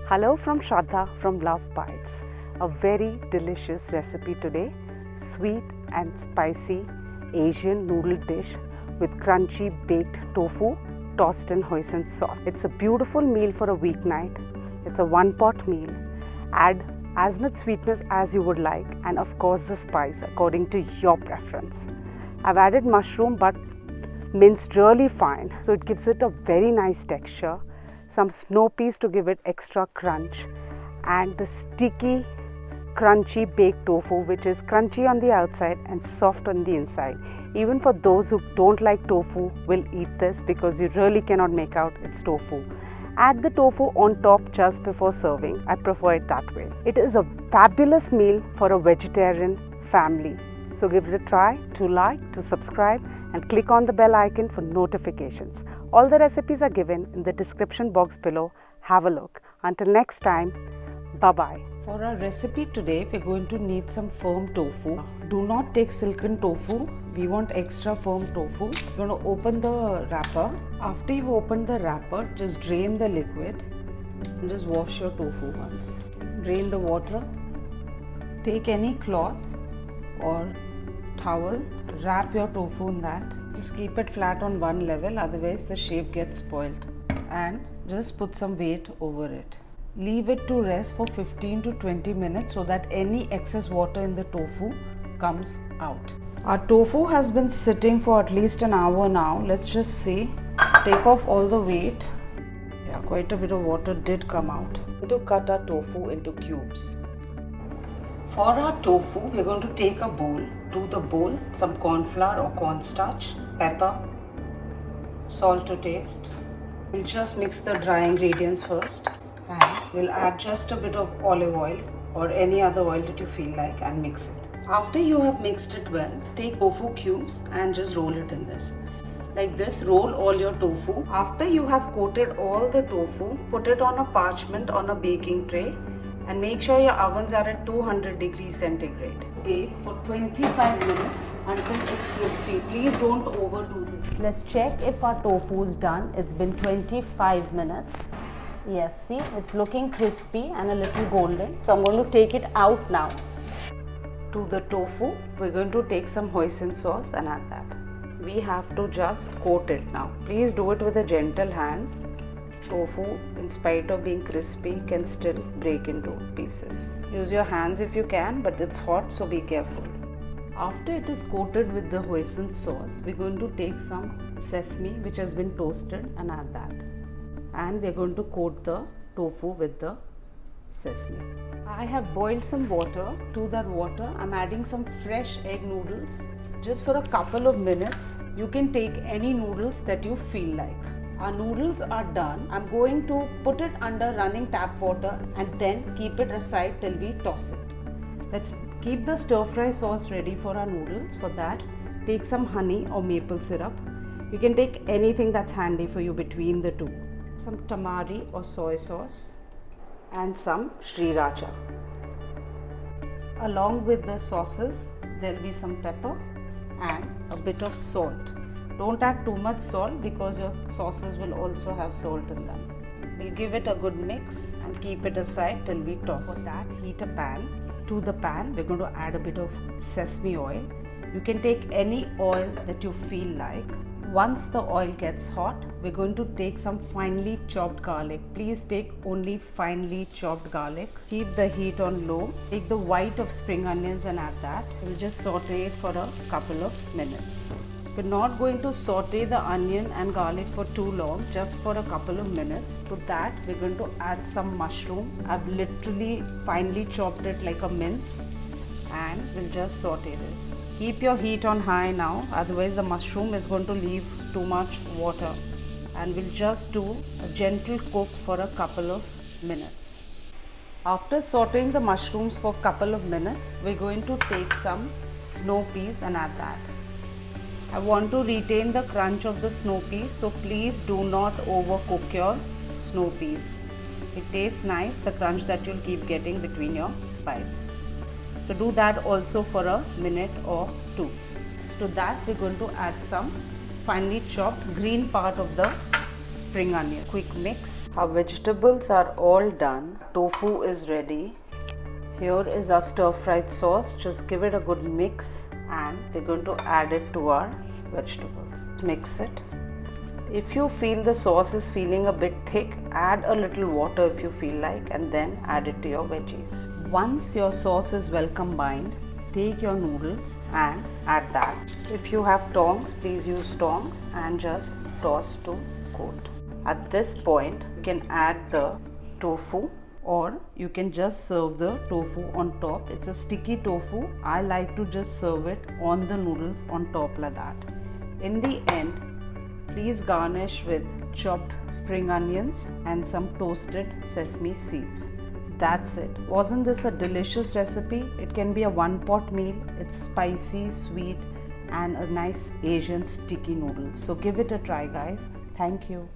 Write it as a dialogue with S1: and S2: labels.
S1: Hello from Shraddha from LoveBites. A very delicious recipe today. Sweet and spicy Asian noodle dish with crunchy baked tofu tossed in hoisin sauce. It's a beautiful meal for a weeknight. It's a one-pot meal. Add as much sweetness as you would like and of course the spice according to your preference. I've added mushroom but minced really fine, so it gives it a very nice texture. Some snow peas to give it extra crunch, and the sticky crunchy baked tofu, which is crunchy on the outside and soft on the inside. Even for those who don't like tofu will eat this because you really cannot make out it's tofu. Add the tofu on top just before serving. I prefer it that way. It is a fabulous meal for a vegetarian family. So give it a try. To like, to subscribe and click on the bell icon for notifications. All the recipes are given in the description box below. Have a look. Until next time, bye-bye.
S2: For our recipe today, we're going to need some firm tofu. Do not take silken tofu. We want extra firm tofu. You're going to open the wrapper. After you've opened the wrapper, just drain the liquid and just wash your tofu once. Drain the water. Take any cloth or towel, wrap your tofu in that. Just keep it flat on one level, otherwise the shape gets spoiled. And just put some weight over it. Leave it to rest for 15 to 20 minutes so that any excess water in the tofu comes out. Our tofu has been sitting for at least an hour now. Let's just see. Take off all the weight. Yeah, quite a bit of water did come out. We're going to cut our tofu into cubes. For our tofu, we're going to take a bowl. To the bowl, some cornflour or cornstarch, pepper, salt to taste. We'll just mix the dry ingredients first. And we'll add just a bit of olive oil or any other oil that you feel like and mix it. After you have mixed it well, take tofu cubes and just roll it in this. Like this, roll all your tofu. After you have coated all the tofu, put it on a parchment on a baking tray and make sure your ovens are at 200 degrees centigrade. Bake for 25 minutes until it's crispy. Please don't overdo this.
S1: Let's check if our tofu is done. It's been 25 minutes. Yes, see, it's looking crispy and a little golden. So I'm going to take it out now.
S2: To the tofu, we're going to take some hoisin sauce and add that. We have to just coat it now. Please do it with a gentle hand. Tofu, in spite of being crispy, can still break into pieces. Use your hands if you can, but it's hot, so be careful. After it is coated with the hoisin sauce, we're going to take some sesame which has been toasted and add that. And we're going to coat the tofu with the sesame. I have boiled some water. To that water, I'm adding some fresh egg noodles. Just for a couple of minutes, you can take any noodles that you feel like. Our noodles are done. I'm going to put it under running tap water and then keep it aside till we toss it. Let's keep the stir fry sauce ready for our noodles. For that, take some honey or maple syrup. You can take anything that's handy for you between the two. Some tamari or soy sauce and some sriracha. Along with the sauces, there'll be some pepper and a bit of salt. Don't add too much salt because your sauces will also have salt in them. We'll give it a good mix and keep it aside till we toss. For that, heat a pan. To the pan, we're going to add a bit of sesame oil. You can take any oil that you feel like. Once the oil gets hot, we're going to take some finely chopped garlic. Please take only finely chopped garlic. Keep the heat on low. Take the white of spring onions and add that. We'll just saute it for a couple of minutes. We're not going to saute the onion and garlic for too long, just for a couple of minutes. To that, we're going to add some mushroom. I've literally finely chopped it like a mince and we'll just saute this. Keep your heat on high now, otherwise the mushroom is going to leave too much water. And we'll just do a gentle cook for a couple of minutes. After sauteing the mushrooms for a couple of minutes, we're going to take some snow peas and add that. I want to retain the crunch of the snow peas, so please do not overcook your snow peas. It tastes nice, the crunch that you'll keep getting between your bites. So do that also for a minute or two. To that, we're going to add some finely chopped green part of the spring onion. Quick mix. Our vegetables are all done. Tofu is ready. Here is our stir-fried sauce. Just give it a good mix and we're going to add it to our vegetables. Mix it. If you feel the sauce is feeling a bit thick, add a little water if you feel like, and then add it to your veggies. Once your sauce is well combined, take your noodles and add that. If you have tongs, please use tongs and just toss to coat. At this point, you can add the tofu, or you can just serve the tofu on top. It's a sticky tofu. I like to just serve it on the noodles on top like that. In the end, please garnish with chopped spring onions and some toasted sesame seeds. That's it. Wasn't this a delicious recipe? It can be a one-pot meal. It's spicy, sweet, and a nice Asian sticky noodle. So give it a try, guys. Thank you.